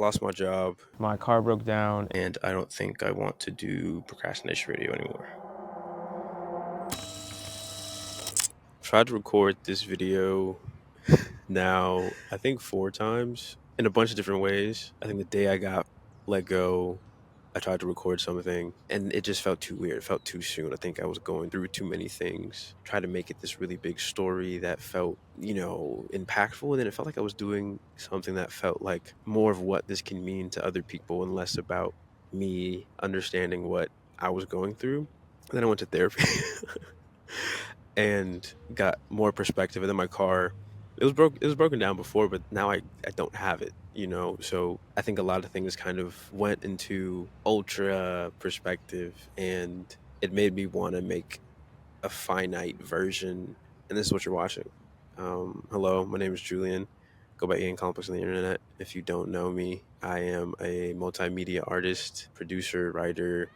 I lost my job, My car broke down. and I don't think I want to do Procrastination Radio anymore. I've tried to record this video now, I think 4 times in a bunch of different ways. I think the day I got let go, I tried to record something and it just felt too weird. It felt too soon. I think I was going through too many things. Tried to make it this really big story that felt, impactful. And then it felt like I was doing something that felt like more of what this can mean to other people and less about me understanding what I was going through. And then I went to therapy and got more perspective. And then my car, it was broken down before, but now I don't have it. So I think a lot of things kind of went into ultra perspective, and it made me want to make a finite version. And this is what you're watching. Hello, my name is Julian. Go by Ian Complex on the internet. If you don't know me, I am a multimedia artist, producer, writer,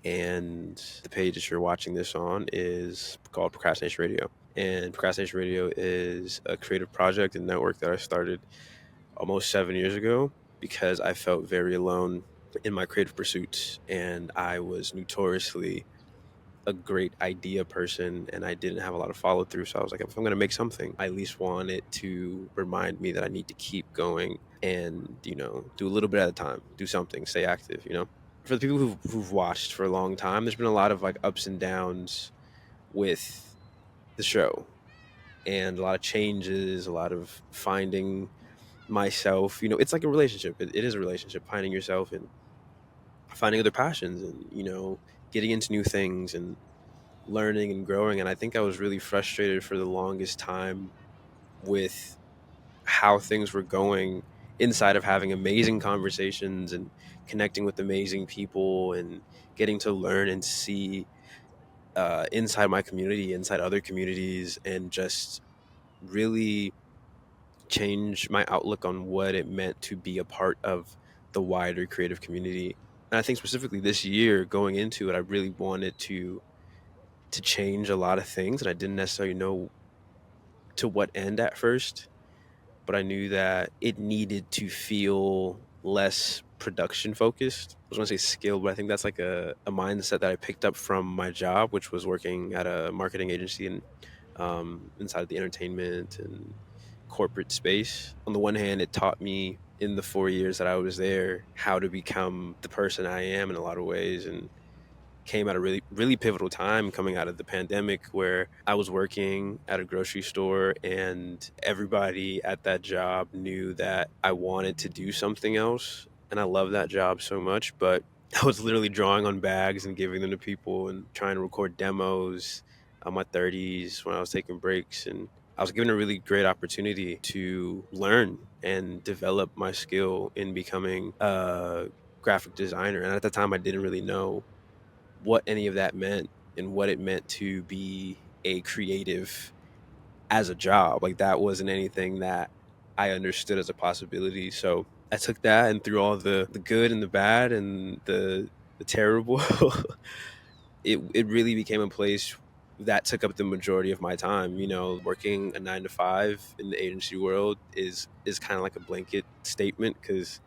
and the page that you're watching this on is called Procrastination Radio. And Procrastination Radio is a creative project and network that I started almost 7 years ago because I felt very alone in my creative pursuits, and I was notoriously a great idea person and I didn't have a lot of follow through. So I was like, if I'm going to make something, I at least want it to remind me that I need to keep going and, do a little bit at a time, do something, stay active. For the people who've watched for a long time, there's been a lot of like ups and downs with the show and a lot of changes, a lot of finding myself. It's like a relationship. It is a relationship, finding yourself and finding other passions and, getting into new things and learning and growing. And I think I was really frustrated for the longest time with how things were going inside of having amazing conversations and connecting with amazing people and getting to learn and see inside my community, inside other communities, and just really change my outlook on what it meant to be a part of the wider creative community. And I think specifically this year going into it, I really wanted to change a lot of things, and I didn't necessarily know to what end at first, but I knew that it needed to feel less production focused. I was going to say skill, but I think that's like a mindset that I picked up from my job, which was working at a marketing agency and inside of the entertainment and corporate space. On the one hand, it taught me in the 4 years that I was there how to become the person I am in a lot of ways, and came at a really, really pivotal time coming out of the pandemic where I was working at a grocery store and everybody at that job knew that I wanted to do something else. And I love that job so much, but I was literally drawing on bags and giving them to people and trying to record demos on my 30s when I was taking breaks. And I was given a really great opportunity to learn and develop my skill in becoming a graphic designer. And at the time, I didn't really know what any of that meant and what it meant to be a creative as a job. Like that wasn't anything that I understood as a possibility. So I took that, and through all the good and the bad and the terrible, it really became a place that took up the majority of my time. Working a 9 to 5 in the agency world is kind of like a blanket statement because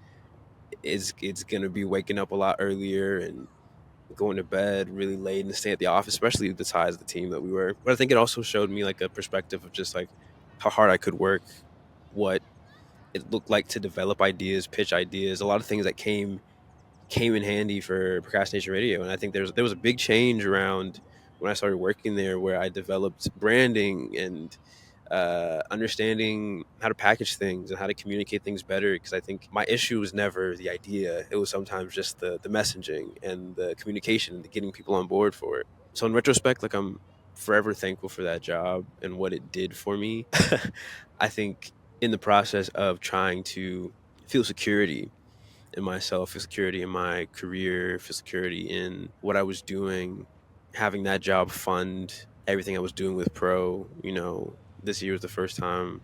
it's gonna be waking up a lot earlier and going to bed really late and stay at the office, especially the size of the team that we were. But I think it also showed me like a perspective of just like how hard I could work, what it looked like to develop ideas, pitch ideas, a lot of things that came in handy for Procrastination Radio. And I think there was a big change around when I started working there where I developed branding and understanding how to package things and how to communicate things better. Because I think my issue was never the idea; it was sometimes just the messaging and the communication and the getting people on board for it. So in retrospect, like I'm forever thankful for that job and what it did for me. I think in the process of trying to feel security in myself, feel security in my career, feel security in what I was doing, having that job fund everything I was doing with this year was the first time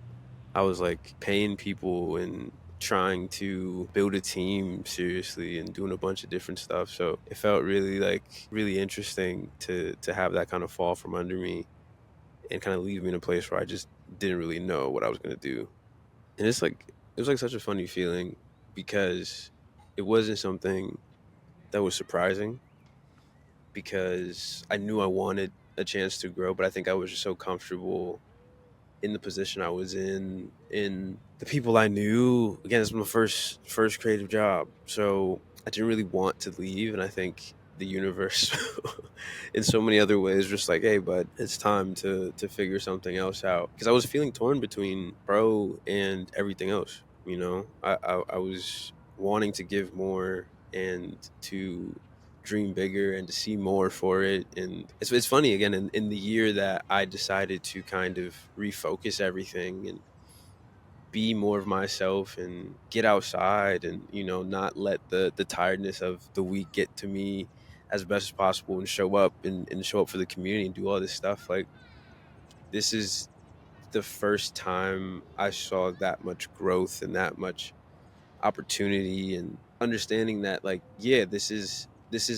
I was like paying people and trying to build a team seriously and doing a bunch of different stuff. So it felt really really interesting to have that kind of fall from under me and kind of leave me in a place where I just didn't really know what I was gonna do. And it was like such a funny feeling because it wasn't something that was surprising, because I knew I wanted a chance to grow, but I think I was just so comfortable in the position I was in the people I knew. Again, it's my first creative job, so I didn't really want to leave. And I think the universe, in so many other ways, just like, hey, bud, it's time to figure something else out. Because I was feeling torn between pro and everything else. I was wanting to give more and to dream bigger and to see more for it. And it's funny, again, in the year that I decided to kind of refocus everything and be more of myself and get outside and, not let the tiredness of the week get to me, as best as possible, and show up for the community and do all this stuff. Like, this is the first time I saw that much growth and that much opportunity, and understanding that, like, yeah, this is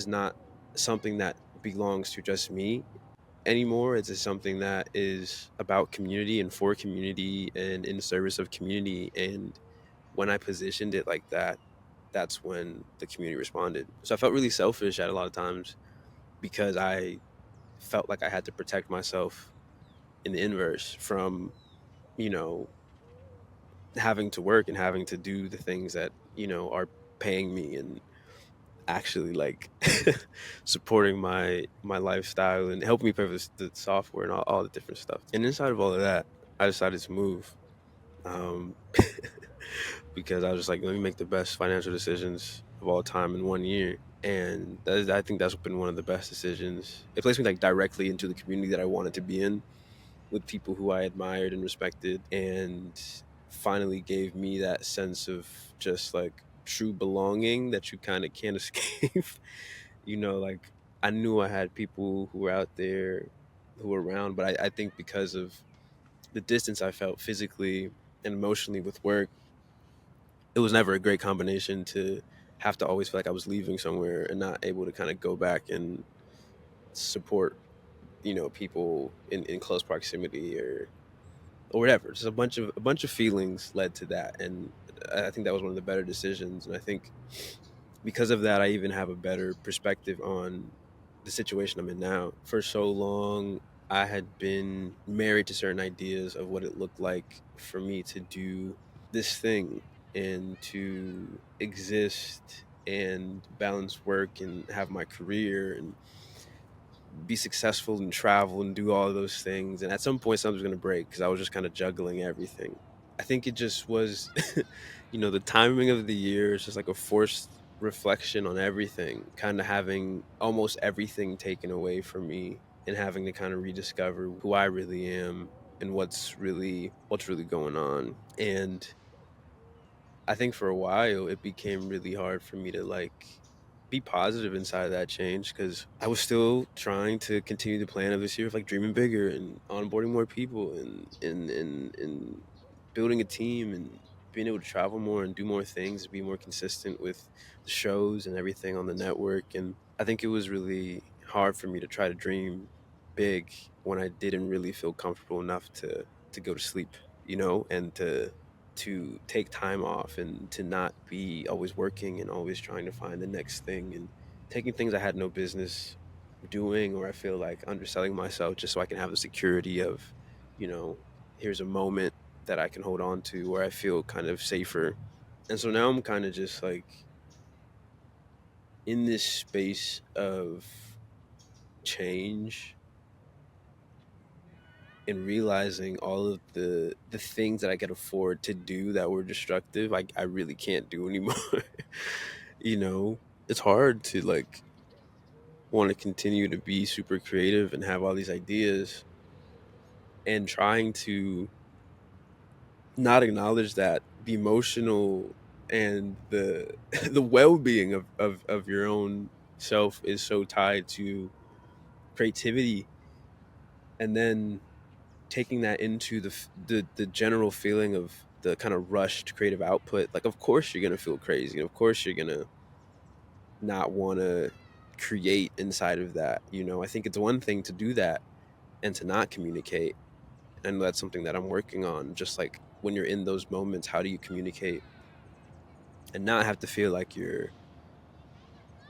not something that belongs to just me anymore. It's just something that is about community and for community and in service of community. And when I positioned it like that, that's when the community responded. So I felt really selfish at a lot of times, because I felt like I had to protect myself in the inverse from, you know, having to work and having to do the things that, are paying me and actually, like, supporting my lifestyle and helping me pay for the software and all the different stuff. And inside of all of that, I decided to move, um, because I was just like, let me make the best financial decisions of all time in 1 year. And I think that's been one of the best decisions. It placed me, like, directly into the community that I wanted to be in, with people who I admired and respected, and finally gave me that sense of just, like, true belonging that you kind of can't escape. Like, I knew I had people who were out there, who were around, but I think because of the distance I felt physically and emotionally with work, it was never a great combination to have to always feel like I was leaving somewhere and not able to kind of go back and support, people in close proximity, or whatever. Just a bunch of feelings led to that, and I think that was one of the better decisions. And I think because of that, I even have a better perspective on the situation I'm in now. For so long, I had been married to certain ideas of what it looked like for me to do this thing and to exist and balance work and have my career and be successful and travel and do all of those things. And at some point, something was going to break, because I was just kind of juggling everything. I think it just was, the timing of the year is just like a forced reflection on everything, kind of having almost everything taken away from me, and having to kind of rediscover who I really am and what's really going on. And I think for a while it became really hard for me to, like, be positive inside of that change, because I was still trying to continue the plan of this year of, like, dreaming bigger and onboarding more people and building a team and being able to travel more and do more things, be more consistent with the shows and everything on the network. And I think it was really hard for me to try to dream big when I didn't really feel comfortable enough to go to sleep, and to take time off and to not be always working and always trying to find the next thing, and taking things I had no business doing, or I feel like underselling myself just so I can have the security of, you know, here's a moment that I can hold on to where I feel kind of safer. And so now I'm kind of just, like, in this space of change and realizing all of the things that I could afford to do that were destructive, I really can't do anymore. you know, it's hard to, like, want to continue to be super creative and have all these ideas, and trying to not acknowledge that the emotional and the the well-being of your own self is so tied to creativity. And then taking that into the general feeling of the kind of rushed creative output, like, of course you're gonna feel crazy, and of course you're gonna not want to create inside of that. I think it's one thing to do that and to not communicate, and that's something that I'm working on. Just like, when you're in those moments, how do you communicate and not have to feel like you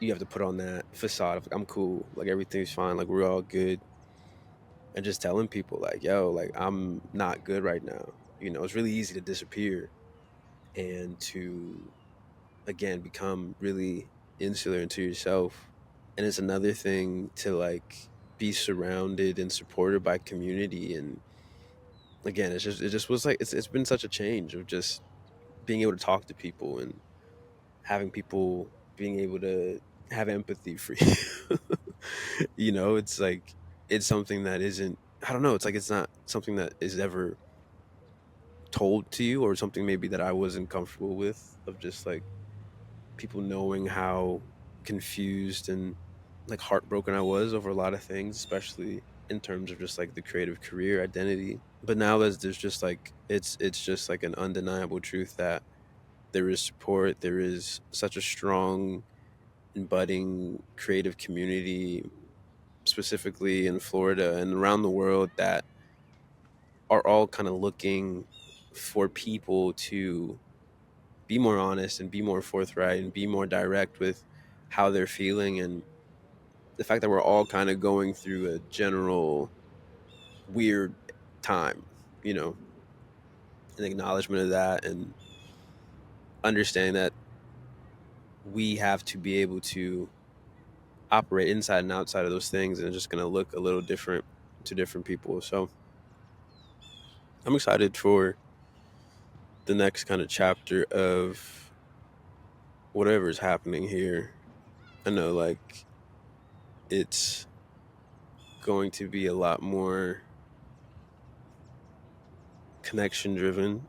have to put on that facade of like, I'm cool, like everything's fine, like we're all good, and just telling people like, yo, like I'm not good right now. It's really easy to disappear and to again become really insular into yourself. And it's another thing to like be surrounded and supported by community. And again, it just was like it's been such a change of just being able to talk to people and having people being able to have empathy for you. It's like it's something that isn't, I don't know, it's like it's not something that is ever told to you, or something maybe that I wasn't comfortable with, of just like people knowing how confused and like heartbroken I was over a lot of things, especially in terms of just like the creative career identity. But now there's just like it's just like an undeniable truth that there is support, there is such a strong and budding creative community, specifically in Florida and around the world, that are all kind of looking for people to be more honest and be more forthright and be more direct with how they're feeling. And the fact that we're all kind of going through a general weird time, you know, an acknowledgement of that, and understanding that we have to be able to operate inside and outside of those things, and it's just going to look a little different to different people. So I'm excited for the next kind of chapter of whatever's happening here. I know like it's going to be a lot more connection driven.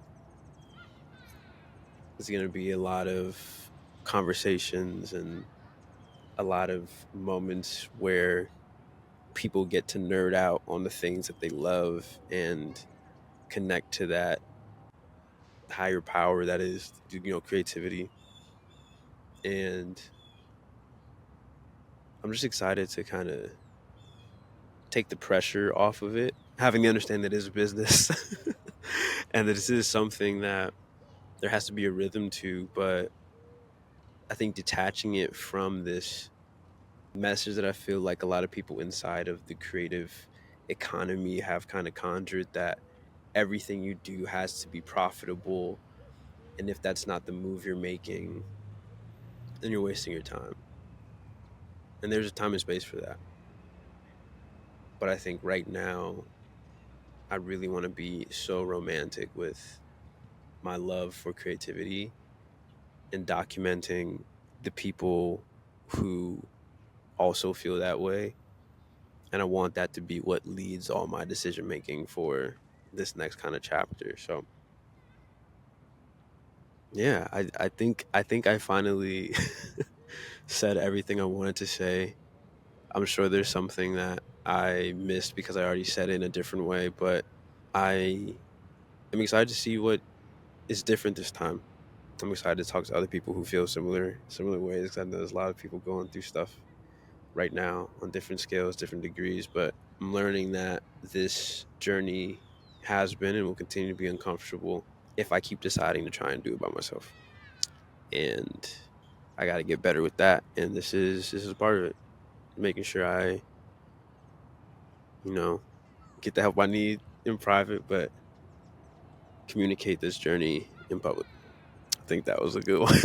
There's going to be a lot of conversations and a lot of moments where people get to nerd out on the things that they love and connect to that higher power that is, creativity. And I'm just excited to kind of take the pressure off of it, having the understanding that it is a business and that this is something that there has to be a rhythm to. But I think detaching it from this message that I feel like a lot of people inside of the creative economy have kind of conjured, that everything you do has to be profitable. And if that's not the move you're making, then you're wasting your time. And there's a time and space for that. But I think right now, I really want to be so romantic with my love for creativity and documenting the people who also feel that way. And I want that to be what leads all my decision making for this next kind of chapter. So yeah, I think I finally said everything I wanted to say. I'm sure there's something that I missed because I already said it in a different way, but I am excited to see what is different this time. I'm excited to talk to other people who feel similar ways, because I know there's a lot of people going through stuff right now on different scales, different degrees. But I'm learning that this journey has been and will continue to be uncomfortable if I keep deciding to try and do it by myself. And I got to get better with that. And this is part of it, making sure I, you know, get the help I need in private, but communicate this journey in public. I think that was a good one.